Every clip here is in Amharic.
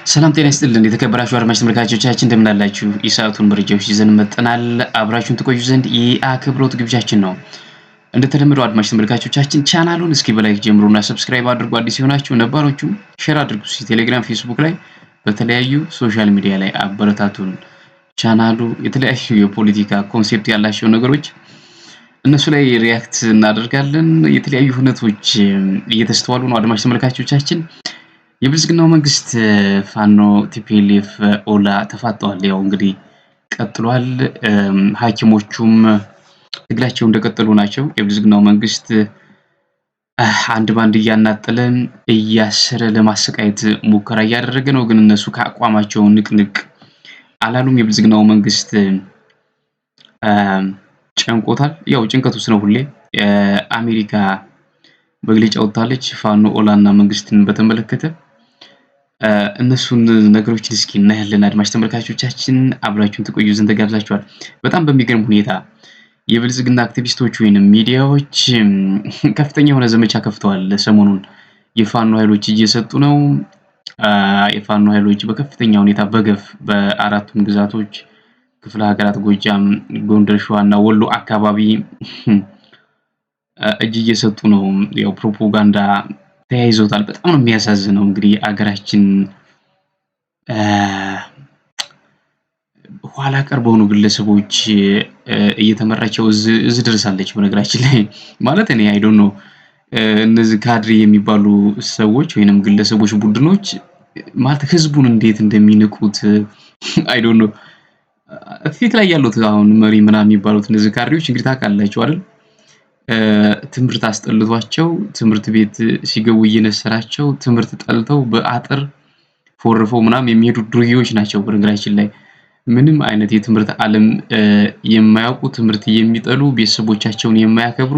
ሰላም ጤና ይስጥልን የተከበራችሁ አድማጭ ተመልካቾቻችን እንደምን አላችሁ? የሰዓቱን መረጃዎች ይዘን መጥተናል። አብራችሁን ትቆዩ ዘንድ የአክብሮት ግብዣችን ነው። እንደተለመደው አድማጭ ተመልካቾቻችን ቻናሉን እስኪ በላይክ ጀምሩና ሰብስክራይብ አድርጉ። አዲስ የሆናችሁ ነባሮቹ ሼር አድርጉ። ቴሌግራም፣ ፌስቡክ ላይ በተለያዩ ሶሻል ሚዲያ ላይ አበረታቱን። ቻናሉ የተለያዩ የፖለቲካ ኮንሴፕት ያላቸው ነገሮች እነሱ ላይ ሪያክት እናደርጋለን። የተለያዩ ሁነቶች እየተስተዋሉ ነው አድማጭ ተመልካቾቻችን። የብልጽግናው መንግስት ፋኖ ቲፒኤልኤፍ ኦላ ተፋጠዋል። ያው እንግዲህ ቀጥሏል። ሐኪሞቹም ትግላቸው እንደቀጠሉ ናቸው። የብልጽግናው መንግስት አንድ ባንድ እያናጠለ እያሰረ ለማሰቃየት ሙከራ እያደረገ ነው። ግን እነሱ ከአቋማቸው ንቅንቅ አላሉም። የብልጽግናው መንግስት ጨንቆታል። ያው ጭንቀት ውስጥ ነው ሁሌ። አሜሪካ መግለጫ ወጥታለች ፋኖ ኦላና መንግስትን በተመለከተ። እነሱን ነገሮችን እስኪ እናያለን። አድማጭ ተመልካቾቻችን አብራችሁን ትቆዩ ዘንድ ተጋብዛችኋል። በጣም በሚገርም ሁኔታ የብልጽግና አክቲቪስቶች ወይንም ሚዲያዎች ከፍተኛ የሆነ ዘመቻ ከፍተዋል። ሰሞኑን የፋኖ ኃይሎች እየሰጡ ነው። የፋኖ ኃይሎች በከፍተኛ ሁኔታ በገፍ በአራቱም ግዛቶች ክፍለ ሀገራት ጎጃም፣ ጎንደር፣ ሸዋና ወሎ አካባቢ እጅ እየሰጡ ነው። ያው ፕሮፓጋንዳ ተያይዞታል። በጣም ነው የሚያሳዝነው። እንግዲህ አገራችን ኋላ ቀር በሆኑ ግለሰቦች እየተመራቸው እዚህ ደርሳለች። በነገራችን ላይ ማለት እኔ አይ ዶንት ኖ እነዚህ ካድሬ የሚባሉ ሰዎች ወይንም ግለሰቦች፣ ቡድኖች ማለት ህዝቡን እንዴት እንደሚንቁት አይ ዶንት ኖ። ፊት ላይ ያሉት አሁን መሪ ምናምን የሚባሉት እነዚህ ካድሬዎች እንግዲህ ታውቃላችሁ አይደል? ትምህርት አስጠልቷቸው ትምህርት ቤት ሲገቡ እየነሰራቸው ትምህርት ጠልተው በአጥር ፎርፈው ምናምን የሚሄዱ ዱርዬዎች ናቸው። በነገራችን ላይ ምንም አይነት የትምህርት ዓለም የማያውቁ፣ ትምህርት የሚጠሉ፣ ቤተሰቦቻቸውን የማያከብሩ፣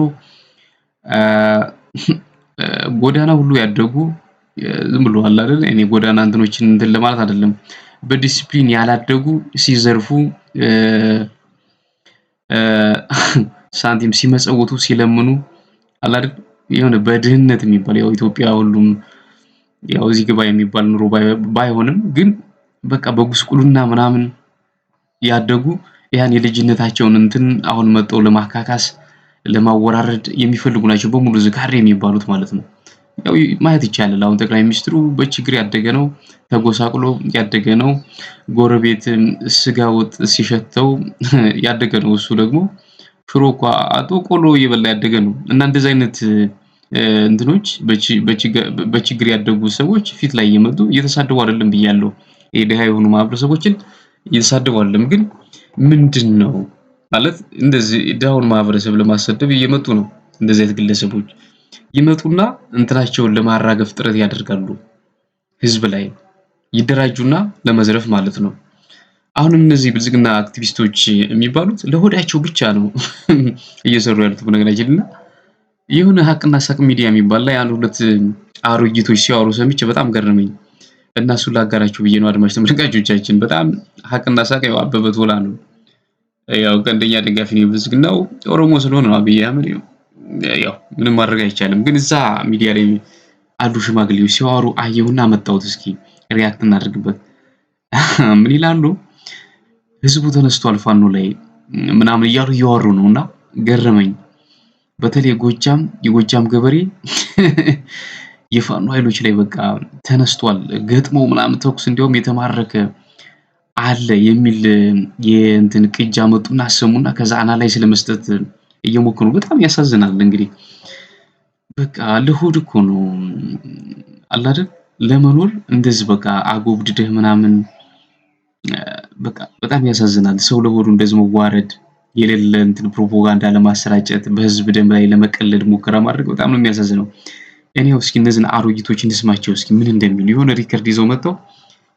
ጎዳና ሁሉ ያደጉ ዝም ብሎ አለ አይደል? እኔ ጎዳና እንትኖችን እንትን ለማለት አይደለም። በዲሲፕሊን ያላደጉ ሲዘርፉ ሳንቲም ሲመጸውቱ ሲለምኑ አለ አይደል? የሆነ በድህነት የሚባል ያው ኢትዮጵያ ሁሉም ያው እዚህ ግባ የሚባል ኑሮ ባይሆንም ግን በቃ በጉስቁልና ምናምን ያደጉ ያን የልጅነታቸውን እንትን አሁን መጥተው ለማካካስ ለማወራረድ የሚፈልጉ ናቸው በሙሉ ዝካሬ የሚባሉት ማለት ነው። ያው ማየት ይቻላል። አሁን ጠቅላይ ሚኒስትሩ በችግር ያደገ ነው፣ ተጎሳቅሎ ያደገ ነው። ጎረቤት ስጋ ወጥ ሲሸተው ያደገ ነው። እሱ ደግሞ ሽሮ እኮ አጦ ቆሎ እየበላ ያደገ ነው። እና እንደዚህ አይነት እንትኖች በችግር ያደጉ ሰዎች ፊት ላይ እየመጡ እየተሳደቡ አይደለም ብያለሁ። የድሃ የሆኑ ማህበረሰቦችን እየተሳደቡ አይደለም። ግን ምንድነው ማለት እንደዚህ ድሃውን ማህበረሰብ ለማሰደብ እየመጡ ነው። እንደዚህ አይነት ግለሰቦች ይመጡና እንትናቸውን ለማራገፍ ጥረት ያደርጋሉ። ህዝብ ላይ ይደራጁና ለመዝረፍ ማለት ነው። አሁን እነዚህ ብልጽግና አክቲቪስቶች የሚባሉት ለሆዳቸው ብቻ ነው እየሰሩ ያሉት በነገራችን እና የሆነ ሀቅና ሳቅ ሚዲያ የሚባል ላይ አንድ ሁለት አሮጊቶች ሲያወሩ ሰምቼ በጣም ገረመኝ እና እሱን ላጋራችሁ ብዬ ነው። አድማጭ ተመልካቾቻችን በጣም ሀቅና ሳቅ ያው አበበ ቶላ ነው። ያው ቀንደኛ ደጋፊ ነው ብልጽግናው። ኦሮሞ ስለሆነ ነው አብይ አህመድ። ያው ምንም ማድረግ አይቻልም። ግን እዛ ሚዲያ ላይ አሉ ሽማግሌዎች ሲያወሩ አየሁና መጣሁት። እስኪ ሪያክት እናድርግበት። ምን ይላሉ? ህዝቡ ተነስቷል ፋኖ ላይ ምናምን እያሉ እያወሩ ነውና ገረመኝ። በተለይ የጎጃም ገበሬ የፋኖ ኃይሎች ላይ በቃ ተነስቷል ገጥሞ ምናምን ተኩስ እንዲያውም የተማረከ አለ የሚል የእንትን ቅጅ አመጡና አሰሙና ከዛ አናላይዝ ለመስጠት እየሞከሩ በጣም ያሳዝናል። እንግዲህ በቃ ለሆድ እኮ ነው አለ አይደል? ለመኖር እንደዚህ በቃ አጎብድደህ ምናምን በቃ በጣም ያሳዝናል። ሰው ለሆዱ እንደዚህ መዋረድ፣ የሌለ እንትን ፕሮፓጋንዳ ለማሰራጨት፣ በህዝብ ደም ላይ ለመቀለድ ሙከራ ማድረግ በጣም ነው የሚያሳዝነው። እኔው እስኪ እነዚህን አሮጊቶች እንስማቸው እስኪ ምን እንደሚሉ። የሆነ ሪከርድ ይዘው መጥተው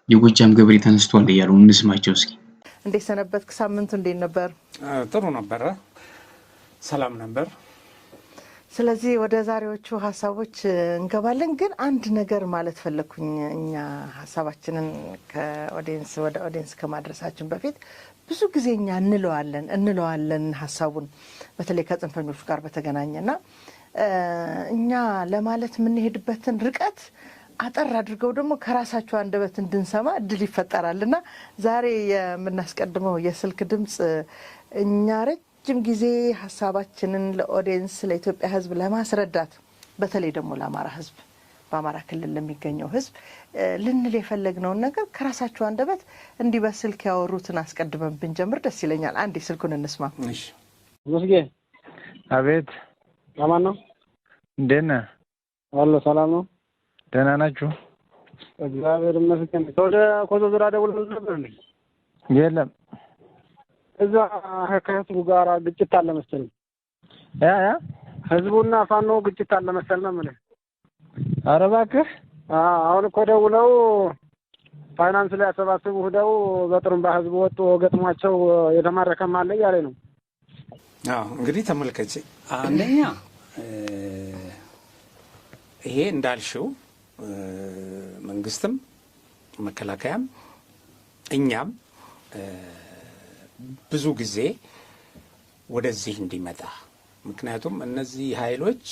የጎጃም ገበሬ ተነስቷል እያሉ እንስማቸው እስኪ። እንዴት ሰነበትክ? ሳምንቱ እንዴት ነበር? ጥሩ ነበረ፣ ሰላም ነበር። ስለዚህ ወደ ዛሬዎቹ ሀሳቦች እንገባለን። ግን አንድ ነገር ማለት ፈለኩኝ። እኛ ሀሳባችንን ከኦዲየንስ ወደ ኦዲየንስ ከማድረሳችን በፊት ብዙ ጊዜ እኛ እንለዋለን ሀሳቡን በተለይ ከጽንፈኞች ጋር በተገናኘና እኛ ለማለት የምንሄድበትን ርቀት አጠር አድርገው ደግሞ ከራሳቸው አንደበት እንድንሰማ እድል ይፈጠራልና ዛሬ የምናስቀድመው የስልክ ድምጽ እኛ ረጅም ጊዜ ሐሳባችንን ለኦዲየንስ ለኢትዮጵያ ሕዝብ ለማስረዳት በተለይ ደግሞ ለአማራ ሕዝብ በአማራ ክልል ለሚገኘው ሕዝብ ልንል የፈለግነውን ነገር ከራሳቸው አንደበት እንዲህ በስልክ ያወሩትን አስቀድመን ብንጀምር ደስ ይለኛል። አንዴ ስልኩን እንስማ። እሺ ሙስጌ አቤት። ለማን ነው? እንዴት ነህ? አሎ ሰላም ነው? ደህና ናችሁ? እግዚአብሔር ይመስገን። ወደ ኮዞ ዙራ ደውለን ነበር እንዴ? የለም እዛ ከህዝቡ ጋር ግጭት አለ መሰለኝ። ያ ህዝቡና ፋኖ ግጭት አለ መሰለኝ ነው ማለት። ኧረ እባክህ። አሁን እኮ ደውለው ፋይናንስ ላይ አሰባስቡ ሄደው በጥሩምባ ህዝቡ ወጥቶ ገጥሟቸው የተማረከም አለ እያለ ነው። እንግዲህ ተመልከች፣ አንደኛ ይሄ እንዳልሽው መንግስትም መከላከያም እኛም ብዙ ጊዜ ወደዚህ እንዲመጣ ምክንያቱም እነዚህ ኃይሎች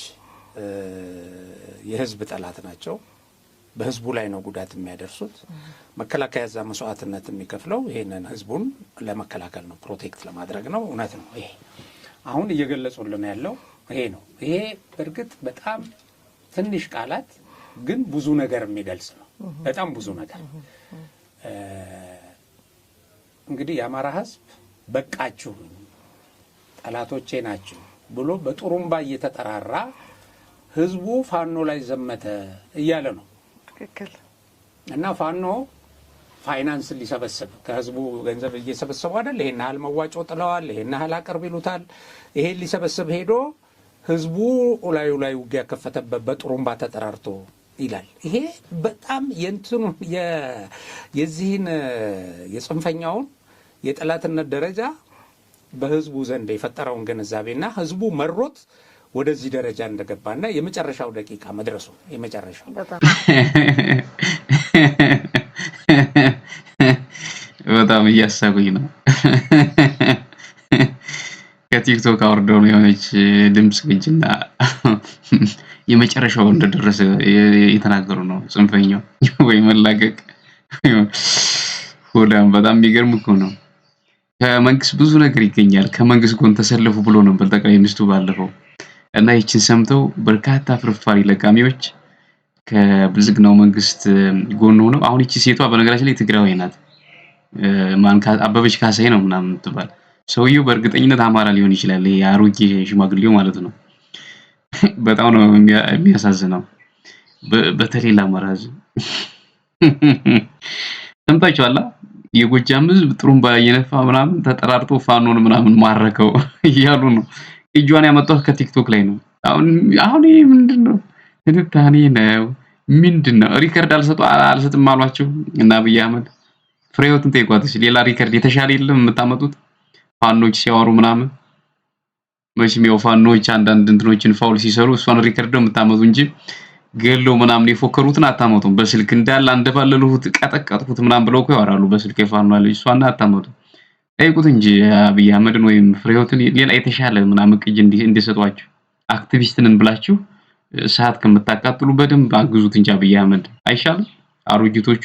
የህዝብ ጠላት ናቸው። በህዝቡ ላይ ነው ጉዳት የሚያደርሱት። መከላከያ ዛ መስዋዕትነት የሚከፍለው ይሄንን ህዝቡን ለመከላከል ነው፣ ፕሮቴክት ለማድረግ ነው። እውነት ነው። ይሄ አሁን እየገለጹልን ያለው ይሄ ነው። ይሄ በእርግጥ በጣም ትንሽ ቃላት ግን ብዙ ነገር የሚገልጽ ነው። በጣም ብዙ ነገር እንግዲህ የአማራ ህዝብ በቃችሁ ጠላቶቼ ናችሁ ብሎ በጥሩምባ እየተጠራራ ህዝቡ ፋኖ ላይ ዘመተ እያለ ነው። ትክክል። እና ፋኖ ፋይናንስ ሊሰበስብ ከህዝቡ ገንዘብ እየሰበሰቡ አይደል? ይሄን ያህል መዋጮ ጥለዋል፣ ይሄን ያህል አቅርብ ይሉታል። ይሄን ሊሰበስብ ሄዶ ህዝቡ ላይ ውጊያ ከፈተበት በጥሩምባ ተጠራርቶ ይላል። ይሄ በጣም የእንትኑ የዚህን የጽንፈኛውን የጠላትነት ደረጃ በህዝቡ ዘንድ የፈጠረውን ግንዛቤና ህዝቡ መሮት ወደዚህ ደረጃ እንደገባና የመጨረሻው ደቂቃ መድረሱ የመጨረሻው በጣም እያሳቁኝ ነው። ከቲክቶክ አውርደው ነው የሆነች ድምጽ ግንጭና የመጨረሻው እንደደረሰ የተናገሩ ነው ጽንፈኛው ወይ መላቀቅ ሆዳም። በጣም የሚገርም እኮ ነው። ከመንግስት ብዙ ነገር ይገኛል። ከመንግስት ጎን ተሰለፉ ብሎ ነበር ጠቅላይ ሚኒስትሩ ባለፈው እና ይችን ሰምተው በርካታ ፍርፋሪ ለቃሚዎች ከብልጽግናው መንግስት ጎን ሆነው አሁን ይቺ ሴቷ በነገራችን ላይ ትግራዊ ናት። አበበች ካሳይ ነው ምናምን ትባል። ሰውየው በእርግጠኝነት አማራ ሊሆን ይችላል። የአሮጌ ሽማግሌው ማለት ነው። በጣም ነው የሚያሳዝነው። በተለይ ለአማራ ህዝብ ሰምታችኋል። የጎጃም ህዝብ ጥሩምባ እየነፋ ምናምን ተጠራርቶ ፋኖን ምናምን ማረከው እያሉ ነው። እጇን ያመጣው ከቲክቶክ ላይ ነው። አሁን ይሄ ምንድነው? ትንታኔ ነው ምንድነው? ሪከርድ አልሰጥም አሏቸው እና አብይ አህመድ ፍሬህይወትን ጠይቋትስ ሌላ ሪከርድ የተሻለ የለም የምታመጡት? ፋኖች ሲያወሩ ምናምን መቼም ያው ፋኖች አንዳንድ እንትኖችን ፋውል ሲሰሩ እሷን ሪከርድ ነው የምታመጡ እንጂ ገለው ምናምን የፎከሩትን አታመጡም። በስልክ እንዳለ አንደባለሉት ቀጠቀጥኩት ምናምን ብለው እኮ ያወራሉ በስልክ የፋኖ ልጅ እሷን አታመጡ። ጠይቁት እንጂ አብይ አህመድን ወይም ፍሬህይወትን ሌላ የተሻለ ምናምን ቅጅ እንዲሰጧችሁ አክቲቪስት ነን ብላችሁ ሰዓት ከምታቃጥሉ በደንብ አግዙት እንጂ አብይ አህመድ አይሻልም? አሮጊቶቹ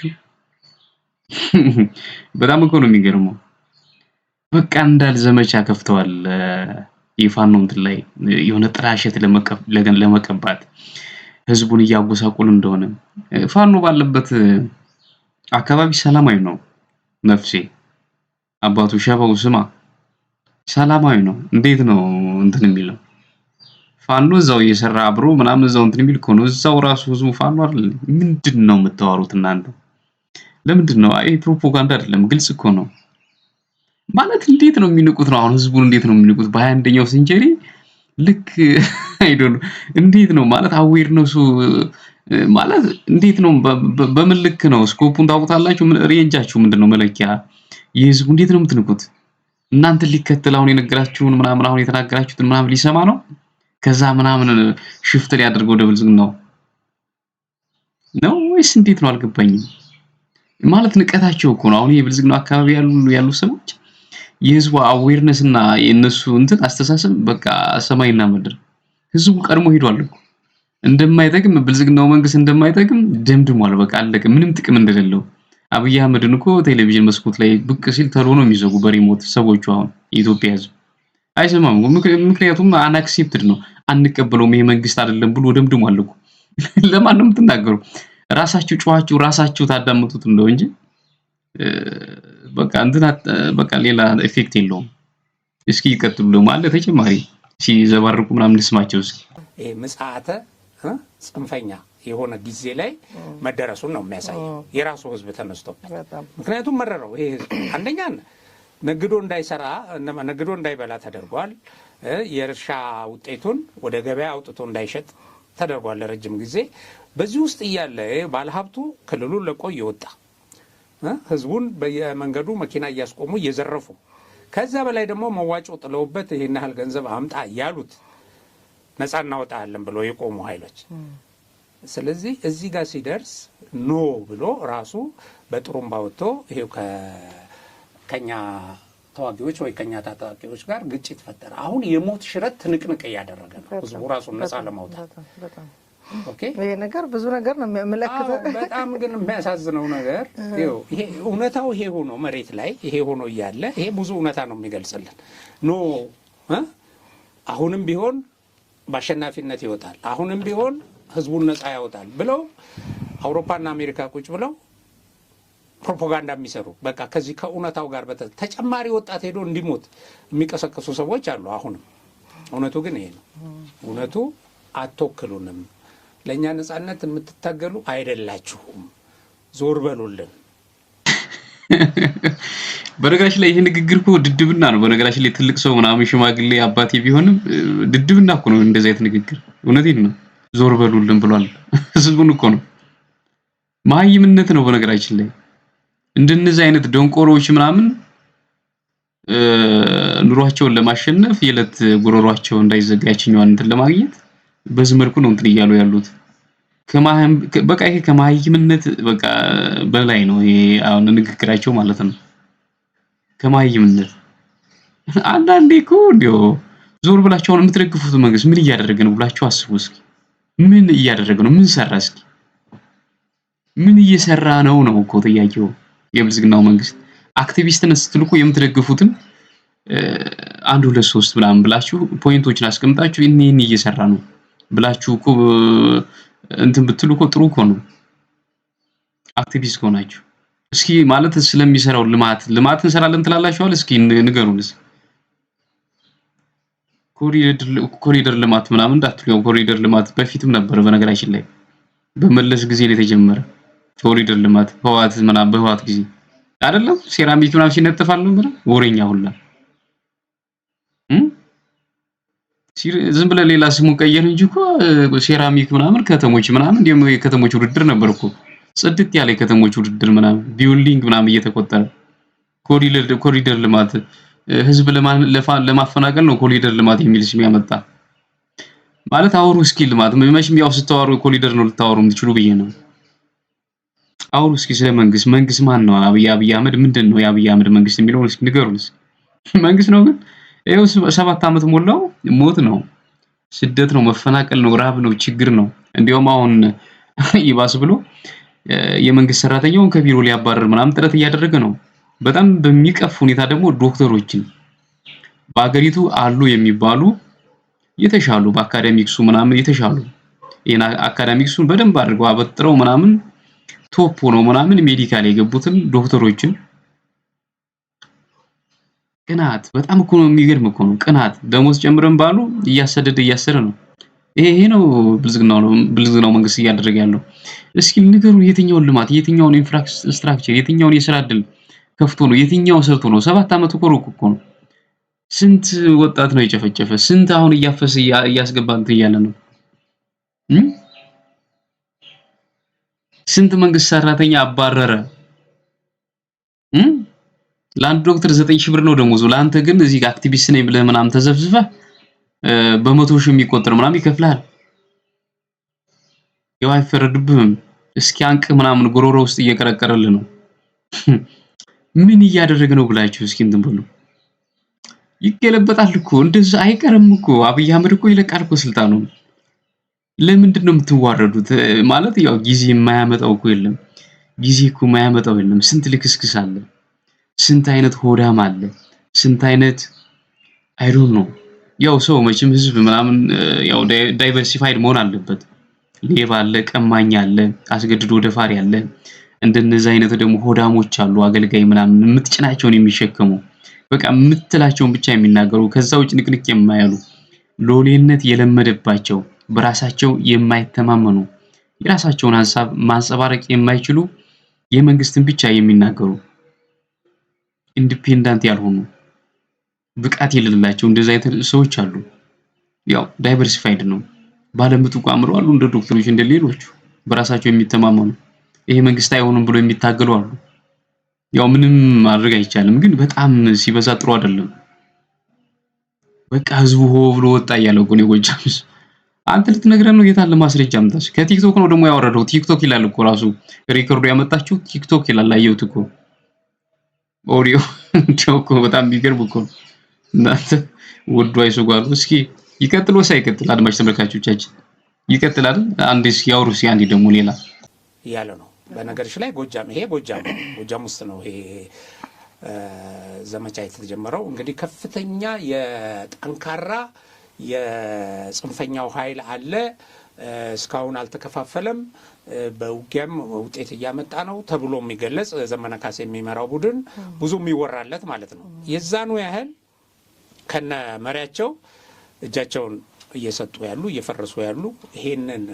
በጣም እኮ ነው የሚገርመው። በቃ እንዳል ዘመቻ ከፍተዋል። የፋኖ እንትን ላይ የሆነ ጥላሸት ለመቀባት ህዝቡን እያጎሳቆሉ እንደሆነ ፋኖ ባለበት አካባቢ ሰላማዊ ነው። ነፍሴ አባቱ ሸባው ስማ ሰላማዊ ነው። እንዴት ነው እንትን የሚለው? ፋኖ እዛው እየሰራ አብሮ ምናምን እዛው እንትን የሚል እኮ ነው። እዛው ራሱ ህዝቡ ፋኖ አይደል? ምንድነው የምታወሩት እናንተ? ለምንድነው? አይ ፕሮፓጋንዳ አይደለም፣ ግልጽ እኮ ነው። ማለት እንዴት ነው የሚንቁት ነው? አሁን ህዝቡን እንዴት ነው የሚንቁት? በ21ኛው ሴንቸሪ ልክ አይዶን እንዴት ነው ማለት አዌርነሱ ማለት እንዴት ነው? በምን ልክ ነው? ስኮፑን ታውቁታላችሁ? ሬንጃችሁ ምንድነው? መለኪያ የህዝቡ እንዴት ነው የምትንቁት? እናንተ ሊከተል አሁን የነገራችሁን ምናምን አሁን የተናገራችሁትን ምናምን ሊሰማ ነው። ከዛ ምናምን ሽፍት ሊያደርገው ወደ ብልጽግናው ነው ወይስ እንዴት ነው? አልገባኝም። ማለት ንቀታቸው እኮ ነው። አሁን የብልጽግናው አካባቢ ያሉ ሰዎች የህዝቡ አዌርነስ እና የነሱ እንትን አስተሳሰብ በቃ ሰማይና ምድር። ህዝቡ ቀድሞ ሄዷል እኮ እንደማይጠቅም ብልጽግናው መንግስት እንደማይጠቅም ደምድሟል። በቃ አለቀ። ምንም ጥቅም እንደሌለው አብይ አህመድን እኮ ቴሌቪዥን መስኮት ላይ ብቅ ሲል ተሎ ነው የሚዘጉ በሪሞት ሰዎቹ። አሁን የኢትዮጵያ ህዝብ አይሰማም። ምክንያቱም አንአክሴፕትድ ነው፣ አንቀበለውም፣ ይሄ መንግስት አይደለም ብሎ ደምድሟል እኮ። ለማን ነው የምትናገሩ? ራሳችሁ ጨዋችሁ ራሳችሁ ታዳምጡት እንደው እንጂ በቃ እንትና በቃ ሌላ ኢፌክት የለውም። እስኪ ይቀጥሉ ደግሞ አለ ተጨማሪ ሲዘባርቁ ምናምን ልስማቸው እስኪ። ይሄ ምጽአተ ጽንፈኛ የሆነ ጊዜ ላይ መደረሱን ነው የሚያሳየው የራሱ ህዝብ ተነስቶበት። ምክንያቱም መረረው ይሄ ህዝብ አንደኛ ነግዶ እንዳይሰራ ነግዶ እንዳይበላ ተደርጓል። የእርሻ ውጤቱን ወደ ገበያ አውጥቶ እንዳይሸጥ ተደርጓል ለረጅም ጊዜ። በዚህ ውስጥ እያለ ባለሀብቱ ክልሉን ለቆ እየወጣ ህዝቡን በየመንገዱ መኪና እያስቆሙ እየዘረፉ ከዛ በላይ ደግሞ መዋጮ ጥለውበት ይሄን ያህል ገንዘብ አምጣ ያሉት ነፃ እናወጣለን ብሎ የቆሙ ኃይሎች። ስለዚህ እዚህ ጋር ሲደርስ ኖ ብሎ ራሱ በጥሩምባ ወጥቶ ይሄው ከኛ ተዋጊዎች ወይ ከኛ ታጣቂዎች ጋር ግጭት ፈጠረ። አሁን የሞት ሽረት ትንቅንቅ እያደረገ ነው ህዝቡ ራሱን ነፃ ለማውጣት። ኦኬ ይሄ ነገር ብዙ ነገር ነው የሚያመለክተው። በጣም ግን የሚያሳዝነው ነገር ይሄ እውነታው ይሄ ሆኖ መሬት ላይ ይሄ ሆኖ እያለ ይሄ ብዙ እውነታ ነው የሚገልጽልን። ኖ አሁንም ቢሆን በአሸናፊነት ይወጣል፣ አሁንም ቢሆን ህዝቡን ነፃ ያወጣል ብለው አውሮፓና አሜሪካ ቁጭ ብለው ፕሮፓጋንዳ የሚሰሩ በቃ ከዚህ ከእውነታው ጋር ተጨማሪ ወጣት ሄዶ እንዲሞት የሚቀሰቅሱ ሰዎች አሉ። አሁንም እውነቱ ግን ይሄ ነው። እውነቱ አትወክሉንም፣ ለእኛ ነፃነት የምትታገሉ አይደላችሁም፣ ዞር በሉልን። በነገራችን ላይ ይሄ ንግግር እኮ ድድብና ነው። በነገራችን ላይ ትልቅ ሰው ምናምን ሽማግሌ አባቴ ቢሆንም ድድብና እኮ ነው እንደዚህ አይነት ንግግር። እውነቴን ነው። ዞር በሉልን ብሏል ህዝቡን እኮ ነው። መሀይምነት ነው በነገራችን ላይ እንደነዚህ አይነት ደንቆሮዎች ምናምን ኑሯቸውን ለማሸነፍ የዕለት ጉሮሯቸው እንዳይዘጋ ያችኛዋን እንትን ለማግኘት በዚህ መልኩ ነው እንትን እያሉ ያሉት። በቃ ይሄ ከመሀይምነት በቃ በላይ ነው ይሄ አሁን ንግግራቸው ማለት ነው። ከመሀይምነት አንዳንዴ እኮ እንዲያው ዞር ብላችሁ አሁን የምትደግፉት መንግስት ምን እያደረገ ነው ብላችሁ አስቡ እስኪ። ምን እያደረገ ነው? ምን ሰራ? እስኪ ምን እየሰራ ነው ነው እኮ ጥያቄው። የብልጽግናው መንግስት አክቲቪስትን ስትልኩ የምትደግፉትን አንድ ሁለት ሶስት ምናምን ብላችሁ ፖይንቶችን አስቀምጣችሁ እኔን እየሰራ ነው ብላችሁ እኮ እንትን ብትሉ እኮ ጥሩ እኮ ነው። አክቲቪስት ከሆናችሁ እስኪ ማለት ስለሚሰራው ልማት እንሰራለን ትላላችኋል። እስኪ ንገሩን። ኮሪደር ልማት ምናምን እንዳትሉ። ያው ኮሪደር ልማት በፊትም ነበር በነገራችን ላይ በመለስ ጊዜ ላይ የተጀመረ ኮሪደር ልማት ህዋት ምናምን በህዋት ጊዜ አይደለም ሴራሚክ ምናምን ሲነጥፋል ነበር ወሬኛ ሁላ ዝም ብለ ሌላ ስሙ ቀየር እንጂ እኮ ሴራሚክ ምናምን ከተሞች ምናምን እንደም የከተሞች ውድድር ነበር እኮ ጽድት ያለ የከተሞች ውድድር ምናምን ቢልዲንግ ምናምን እየተቆጠረ ኮሪደር ልማት ህዝብ ለማፈናቀል ነው ኮሪደር ልማት የሚል ስም ያመጣ ማለት። አውሩ እስኪ ልማት መቼም ያው ስታወሩ ኮሪደር ነው ልታወሩ የምትችሉ ብዬ ነው። አውሩ እስኪ ስለ መንግስት ማን ነው? አብይ አህመድ ምንድን ነው? የአብይ አህመድ መንግስት የሚለው እስኪ ንገሩን። መንግስት ነው ግን ይኸው 7 ዓመት ሞላው። ሞት ነው፣ ስደት ነው፣ መፈናቀል ነው፣ ረሃብ ነው፣ ችግር ነው። እንዲያውም አሁን ይባስ ብሎ የመንግስት ሰራተኛውን ከቢሮ ሊያባረር ምናምን ጥረት እያደረገ ነው። በጣም በሚቀፍ ሁኔታ ደግሞ ዶክተሮችን በአገሪቱ አሉ የሚባሉ የተሻሉ በአካዳሚክሱ ምናምን የተሻሉ ይሄን አካዳሚክሱን በደንብ አድርገው አበጥረው ምናምን ቶፕ ነው ምናምን ሜዲካል የገቡትን ዶክተሮችን ቅናት በጣም እኮ ነው የሚገርም እኮ ነው። ቅናት ደሞዝ ጨምረን ባሉ እያሰረ ነው። ይሄ ነው ብልጽግናው መንግስት እያደረገ ያለው። እስኪ ንገሩ፣ የትኛውን ልማት፣ የትኛውን ኢንፍራስትራክቸር፣ የትኛውን የስራ ዕድል ከፍቶ ነው? የትኛው ሰርቶ ነው? 7 ዓመት እኮ ነው። ስንት ወጣት ነው የጨፈጨፈ? ስንት አሁን እያፈሰ እያስገባ እንትን እያለ ነው። ስንት መንግስት ሰራተኛ አባረረ። ለአንድ ዶክተር 9000 ብር ነው ደሞዙ። ለአንተ ግን እዚህ አክቲቪስት ነኝ ብለህ ምናምን ተዘፍዝፈህ በመቶ ሺህ የሚቆጠር ምናምን ይከፍልሃል። ያው አይፈረድብህም። እስኪ አንቅ ምናምን ጎሮሮ ውስጥ እየቀረቀረልህ ነው። ምን እያደረገ ነው ብላችሁ እስኪ እንትን ብሉ። ይገለበጣል እኮ እንደዛ አይቀርም እኮ። አብይ አህመድ እኮ ይለቃል እኮ ስልጣኑን። ለምንድን ነው የምትዋረዱት? ማለት ያው ጊዜ የማያመጣው እኮ የለም። ጊዜ እኮ የማያመጣው የለም። ስንት ልክስክስ አለ፣ ስንት አይነት ሆዳም አለ፣ ስንት አይነት አይ ዶንት ኖ። ያው ሰው መቼም ህዝብ ምናምን ያው ዳይቨርሲፋይድ መሆን አለበት። ሌባ አለ፣ ቀማኛ አለ፣ አስገድዶ ደፋሪ አለ። እንደነዚህ አይነት ደግሞ ሆዳሞች አሉ፣ አገልጋይ ምናምን የምትጭናቸውን የሚሸከሙ በቃ የምትላቸውን ብቻ የሚናገሩ ከዛ ውጭ ንቅንቅ የማያሉ ሎሌነት የለመደባቸው በራሳቸው የማይተማመኑ የራሳቸውን ሀሳብ ማንጸባረቅ የማይችሉ የመንግስትን ብቻ የሚናገሩ ኢንዲፔንደንት ያልሆኑ ብቃት የሌላቸው እንደዚህ አይነት ሰዎች አሉ። ያው ዳይቨርሲፋይድ ነው። ባለምጡቅ አእምሮ አሉ እንደ ዶክተሮች እንደ ሌሎቹ በራሳቸው የሚተማመኑ ይሄ መንግስት አይሆንም ብሎ የሚታገሉ አሉ። ያው ምንም ማድረግ አይቻልም፣ ግን በጣም ሲበዛ ጥሩ አይደለም። በቃ ህዝቡ ሆ ብሎ ወጣ እያለው እኮ ነው የጎጃም ህዝብ። አንተ ልትነግረን ነው? የታለ ማስረጃ አምጣሽ? ከቲክቶክ ነው ደግሞ ያወረደው። ቲክቶክ ይላል እኮ ራሱ ሪከርዱ ያመጣችው ቲክቶክ ይላል። አየሁት እኮ ኦዲዮ እንደው እኮ በጣም ቢገርም እኮ እናንተ ወዶ አይሶጋሉ። እስኪ ይቀጥል ወይስ አይቀጥል? አድማጭ ተመልካቾቻችን ይቀጥላል። አንዴ እስኪ ያውሩ። እስኪ አንዴ ደግሞ ሌላ እያለ ነው። በነገርሽ ላይ ጎጃም ይሄ ጎጃም ውስጥ ነው ይሄ ዘመቻ የተጀመረው። እንግዲህ ከፍተኛ የጠንካራ የጽንፈኛው ኃይል አለ። እስካሁን አልተከፋፈለም፣ በውጊያም ውጤት እያመጣ ነው ተብሎ የሚገለጽ ዘመነ ካሴ የሚመራው ቡድን ብዙ የሚወራለት ማለት ነው። የዛኑ ያህል ከነ መሪያቸው እጃቸውን እየሰጡ ያሉ እየፈረሱ ያሉ ይሄንን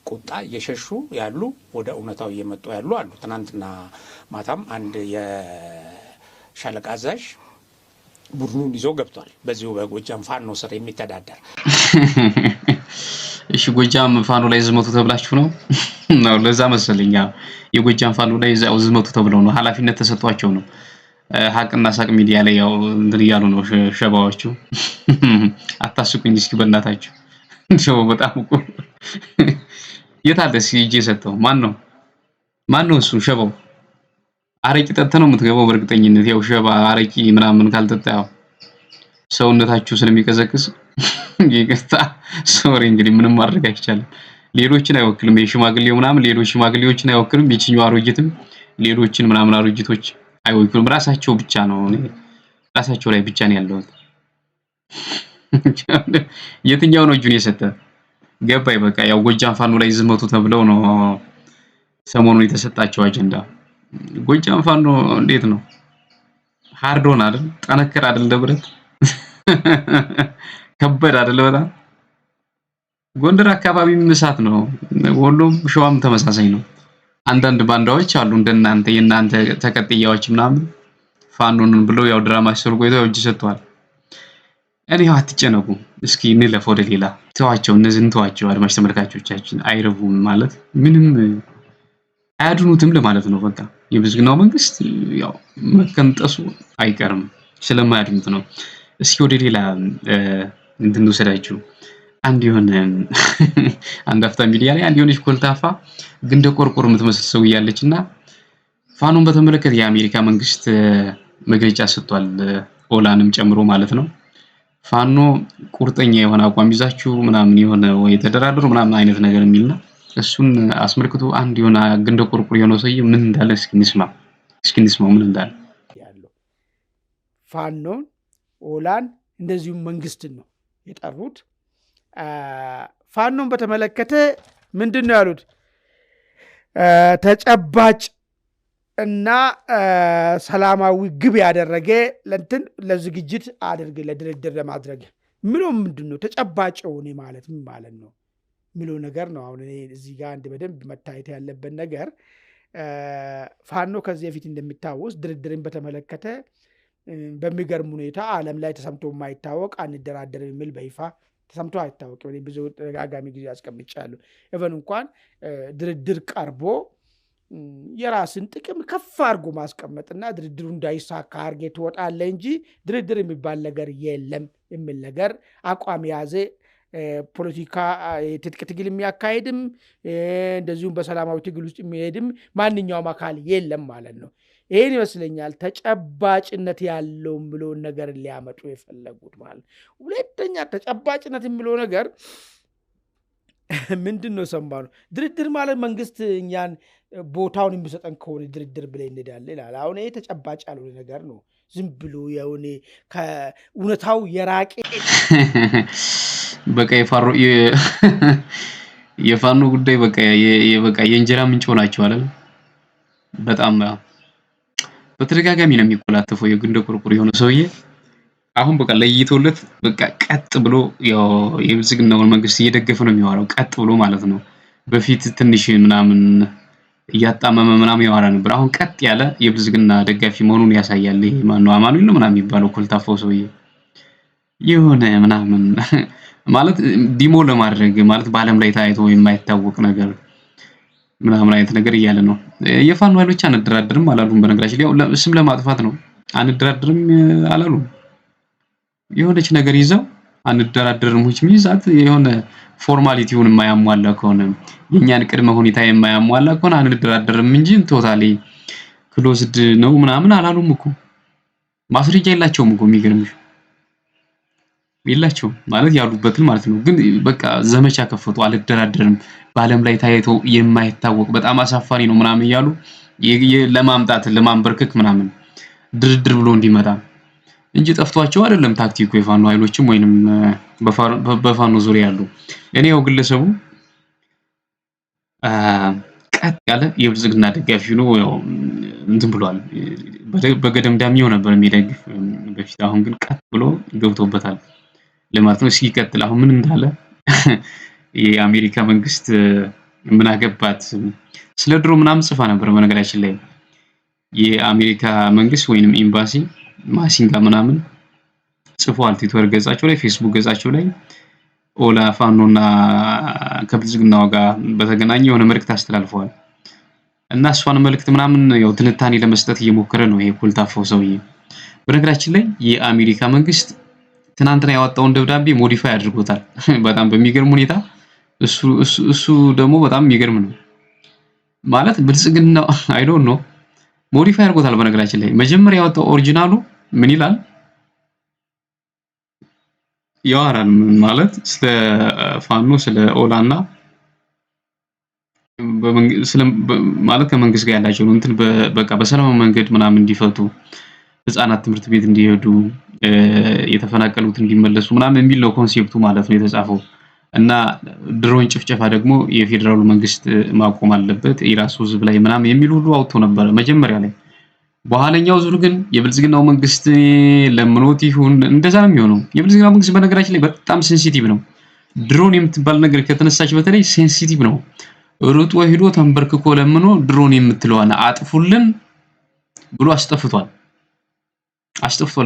ቁጣ እየሸሹ ያሉ ወደ እውነታው እየመጡ ያሉ አሉ። ትናንትና ማታም አንድ የሻለቃ አዛዥ ቡድኑን ይዞ ገብቷል። በዚሁ በጎጃም ፋኖ ስር የሚተዳደር እሺ፣ ጎጃም ፋኖ ላይ ዝመቱ ተብላችሁ ነው? ነው ለዛ መሰለኝ። የጎጃም ፋኖ ላይ ዝመቱ ተብለው ነው፣ ኃላፊነት ተሰጥቷቸው ነው። ሀቅና ሳቅ ሚዲያ ላይ ያው እንትን እያሉ ነው ሸባዎቹ። አታስቁኝ እስኪ በእናታችሁ። እንደው በጣም እኮ የታለ እስኪ እጄ ሰጠው። ማን ነው እሱ ሸባው? አረቂ ጠጥተህ ነው የምትገባው በእርግጠኝነት። ያው ሸባ አረቂ ምናምን ካልጠጣ ያው ሰውነታችሁ ስለሚቀዘቅዝ ይቅርታ ሶሪ። እንግዲህ ምንም ማድረግ አይቻልም። ሌሎችን አይወክልም። የሽማግሌው ምናምን ሌሎች ሽማግሌዎችን አይወክልም። የችኛው አሮጊትም ሌሎችን ምናምን አሮጊቶች አይወክሉም። ራሳቸው ብቻ ነው፣ ራሳቸው ላይ ብቻ ነው ያለው። የትኛው ነው እጁን የሰጠ? ገባይ በቃ ያው ጎጃም ፋኖ ላይ ዝመቱ ተብለው ነው ሰሞኑን የተሰጣቸው አጀንዳ። ጎጃም ፋኖ እንዴት ነው? ሃርዶን አይደል? ጠነከር አይደል? ደብረት ከበድ አይደል? በጣም ጎንደር አካባቢም እሳት ነው። ወሎም ሸዋም ተመሳሳይ ነው። አንዳንድ ባንዳዎች አሉ እንደናንተ የናንተ ተቀጥያዎች ምናምን ፋኖንን ብለው ያው ድራማ ሲሰሩ ቆይተው እጅ ሰጥተዋል። እኔ አትጨነቁ፣ እስኪ እንለፍ ወደ ሌላ። ተዋቸው፣ እነዚህን ተዋቸው። አድማጭ ተመልካቾቻችን አይረቡም ማለት ምንም አያድኑትም ለማለት ነው። በቃ የብልጽግናው መንግስት ያው መከንጠሱ አይቀርም፣ ስለማያድኑት ነው። እስኪ ወደ ሌላ እንትን ወሰዳችሁ። አንድ አፍታ ሚዲያ ላይ አንድ የሆነች ኮልታፋ ግን እንደ ቆርቆር የምትመስል ሰው እያለችና ፋኖን በተመለከተ የአሜሪካ መንግስት መግለጫ ሰጥቷል፣ ኦላንም ጨምሮ ማለት ነው። ፋኖ ቁርጠኛ የሆነ አቋም ይዛችሁ ምናምን የሆነ ወይ ተደራደሩ ምናምን አይነት ነገር የሚልና እሱን አስመልክቶ አንድ የሆነ ግን እንደ ቆርቆር የሆነ ሰውዬ ምን እንዳለ እስኪ እንስማ ምን እንዳለ ያለው። ፋኖን ኦላን እንደዚሁም መንግስትን ነው የጠሩት። ፋኖን በተመለከተ ምንድን ነው ያሉት? ተጨባጭ እና ሰላማዊ ግብ ያደረገ ለእንትን ለዝግጅት አድርግ ለድርድር ለማድረግ ምለው ምንድን ነው ተጨባጭ ሆነ ማለት ምን ማለት ነው የሚለው ነገር ነው። አሁን እዚህ ጋር አንድ በደንብ መታየት ያለበት ነገር ፋኖ ከዚህ በፊት እንደሚታወስ ድርድርን በተመለከተ በሚገርም ሁኔታ ዓለም ላይ ተሰምቶ የማይታወቅ አንደራደርም የሚል በይፋ ተሰምቶ አይታወቅም። ብዙ ተደጋጋሚ ጊዜ አስቀምጫለሁ። ኢቨን እንኳን ድርድር ቀርቦ የራስን ጥቅም ከፍ አድርጎ ማስቀመጥና ድርድሩ እንዳይሳካ አድርጌ ትወጣለህ እንጂ ድርድር የሚባል ነገር የለም የሚል ነገር አቋም የያዘ ፖለቲካ ትጥቅ ትግል የሚያካሄድም እንደዚሁም በሰላማዊ ትግል ውስጥ የሚሄድም ማንኛውም አካል የለም ማለት ነው። ይሄን ይመስለኛል ተጨባጭነት ያለው ብሎ ነገር ሊያመጡ የፈለጉት ማለት። ሁለተኛ ተጨባጭነት የሚለው ነገር ምንድን ነው ሰማነው? ድርድር ማለት መንግስት እኛን ቦታውን የሚሰጠን ከሆነ ድርድር ብለን እንሄዳለን ይላል። አሁን ይሄ ተጨባጭ ያልሆነ ነገር ነው። ዝም ብሎ የሆነ ከእውነታው የራቄ በቃ የፋኖ ጉዳይ በቃ የእንጀራ ምንጭ ሆናቸው አይደል? በጣም በተደጋጋሚ ነው የሚቆላተፈው የግንደ ቁርቁር የሆነ ሰውዬ። አሁን በቃ ለይቶለት በቃ ቀጥ ብሎ ያው የብልጽግናውን መንግስት እየደገፈ ነው የሚያወራው፣ ቀጥ ብሎ ማለት ነው። በፊት ትንሽ ምናምን እያጣመመ ምናምን ያወራ ነበር። አሁን ቀጥ ያለ የብልጽግና ደጋፊ መሆኑን ያሳያል። ይሄ ማነው አማኑኤል ነው ምናምን የሚባለው ኮልታፋው ሰውዬ የሆነ ምናምን ማለት ዲሞ ለማድረግ ማለት በዓለም ላይ ታይቶ የማይታወቅ ነገር ምናምን አይነት ነገር እያለ ነው። የፋኖ ኃይሎች አንደራደርም አላሉም። በነገራችን ላይ ያው ስም ለማጥፋት ነው። አንደራደርም አላሉም። የሆነች ነገር ይዘው አንደራደርም which means የሆነ ፎርማሊቲውን የማያሟላ ከሆነ የኛን ቅድመ ሁኔታ የማያሟላ ከሆነ አንደራደርም እንጂ ቶታሊ ክሎዝድ ነው ምናምን አላሉም እኮ። ማስረጃ የላቸውም እኮ የሚገርምሽ የላቸውም ማለት ያሉበትን ማለት ነው። ግን በቃ ዘመቻ ከፈቱ። አልደራደርም በዓለም ላይ ታይቶ የማይታወቅ በጣም አሳፋሪ ነው ምናምን እያሉ ለማምጣት ለማንበርከክ ምናምን ድርድር ብሎ እንዲመጣ እንጂ ጠፍቷቸው አይደለም ታክቲኩ የፋኖ ኃይሎችም ወይንም በፋኖ ዙሪያ ያሉ። እኔ ያው ግለሰቡ ቀጥ ያለ የብልጽግና ደጋፊ ነው ያው እንትን ብሏል። በገደምዳሚው ነበር የሚደግፍ በፊት። አሁን ግን ቀጥ ብሎ ገብቶበታል ለማለት ነው። እስኪ ቀጥል አሁን ምን እንዳለ የአሜሪካ መንግስት ምን አገባት ስለ ድሮ ምናምን ጽፋ ነበር። በነገራችን ላይ የአሜሪካ መንግስት ወይንም ኤምባሲ ማሲንጋ ምናምን ጽፏል ትዊተር ገጻቸው ላይ፣ ፌስቡክ ገጻቸው ላይ ኦላ ፋኖና ከብልጽግናው ጋር በተገናኘ የሆነ መልእክት አስተላልፈዋል። እና እሷን መልእክት ምናምን ያው ትንታኔ ለመስጠት እየሞከረ ነው ይሄ ኮልታፋው ሰውዬ። በነገራችን ላይ የአሜሪካ መንግስት ትናንትና ያወጣውን ደብዳቤ ሞዲፋይ አድርጎታል በጣም በሚገርም ሁኔታ። እሱ ደግሞ በጣም የሚገርም ነው ማለት ብልጽግና አይ ዶንት ኖ ሞዲፋይ አድርጎታል። በነገራችን ላይ መጀመሪያ ያወጣው ኦሪጂናሉ ምን ይላል ያወራል ማለት ስለ ፋኖ ስለ ኦላና ማለት ከመንግስት ጋር ያላቸው እንትን በቃ በሰላማዊ መንገድ ምናምን እንዲፈቱ፣ ህፃናት ትምህርት ቤት እንዲሄዱ፣ የተፈናቀሉት እንዲመለሱ ምናምን የሚል ነው ኮንሴፕቱ ማለት ነው የተጻፈው። እና ድሮን ጭፍጨፋ ደግሞ የፌደራሉ መንግስት ማቆም አለበት የራሱ ህዝብ ላይ ምናምን የሚል ሁሉ አውጥቶ ነበር መጀመሪያ ላይ። በኋለኛው ዙር ግን የብልጽግናው መንግስት ለምኖት ይሁን እንደዛ ነው የሚሆነው። የብልጽግናው መንግስት በነገራችን ላይ በጣም ሴንሲቲቭ ነው። ድሮን የምትባል ነገር ከተነሳች በተለይ ሴንሲቲቭ ነው። ሩጦ ሄዶ ተንበርክኮ ለምኖ ድሮን የምትለዋና አጥፉልን ብሎ አስጠፍቷል።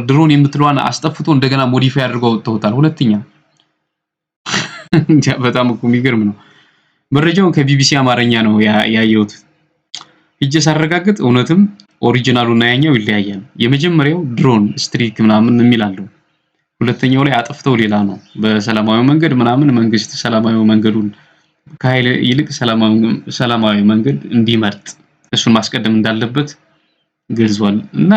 ድሮን የምትለዋና አስጠፍቶ እንደገና ሞዲፋይ አድርገው አውጥተውታል። ሁለተኛ በጣም እኮ የሚገርም ነው። መረጃውን ከቢቢሲ አማርኛ ነው ያየሁት። እጄ ሳረጋግጥ እውነትም ኦሪጂናሉ እና ያኛው ይለያያል። የመጀመሪያው ድሮን ስትሪክ ምናምን የሚል አለው። ሁለተኛው ላይ አጥፍተው ሌላ ነው። በሰላማዊ መንገድ ምናምን መንግስት ሰላማዊ መንገዱን ከኃይል ይልቅ ሰላማዊ መንገድ እንዲመርጥ እሱን ማስቀደም እንዳለበት ገልጿል። እና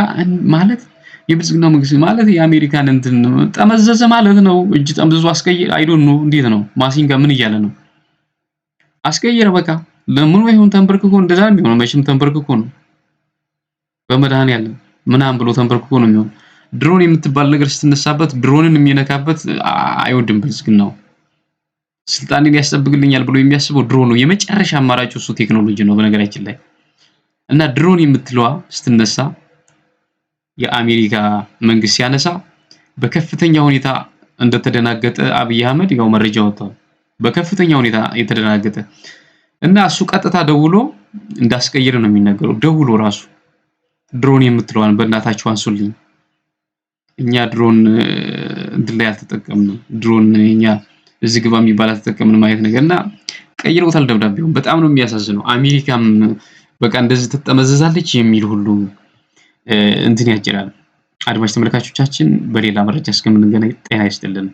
ማለት የብልጽግናው መንግስት ማለት የአሜሪካን እንትን ጠመዘዘ ማለት ነው። እጅ ጠምዝዞ አስቀየረ። አይ ዶንት ኖ እንዴት ነው ማሲንጋ ምን እያለ ነው? አስቀየረ በቃ ለምን ወይ ሆን ተንበርክኮ እንደዛ የሚሆነው መቼም ተንበርክኮ ነው። በመድኃኒዓለም ምናምን ብሎ ተንበርክኮ ነው የሚሆነው። ድሮን የምትባል ነገር ስትነሳበት ድሮንን የሚነካበት አይወድም ብልጽግናው። ስልጣኔን ያስጠብቅልኛል ብሎ የሚያስበው ድሮን ነው። የመጨረሻ አማራጭ እሱ ቴክኖሎጂ ነው በነገራችን ላይ። እና ድሮን የምትለዋ ስትነሳ የአሜሪካ መንግስት ሲያነሳ በከፍተኛ ሁኔታ እንደተደናገጠ አብይ አህመድ ያው መረጃ ወጥቷል። በከፍተኛ ሁኔታ የተደናገጠ እና እሱ ቀጥታ ደውሎ እንዳስቀየረ ነው የሚነገረው። ደውሎ ራሱ ድሮን የምትለዋን በእናታችሁ አንሱልኝ፣ እኛ ድሮን እንትን ላይ አልተጠቀምንም፣ ድሮን እኛ እዚህ ግባ የሚባል አልተጠቀምንም ማለት ነገርና ቀይረውታል ደብዳቤውን። በጣም ነው የሚያሳዝነው። አሜሪካም በቃ እንደዚህ ትጠመዘዛለች የሚል ሁሉ እንትን ያጭራል። አድማጭ ተመልካቾቻችን በሌላ መረጃ እስከምንገናኝ ጤና ይስጥልን።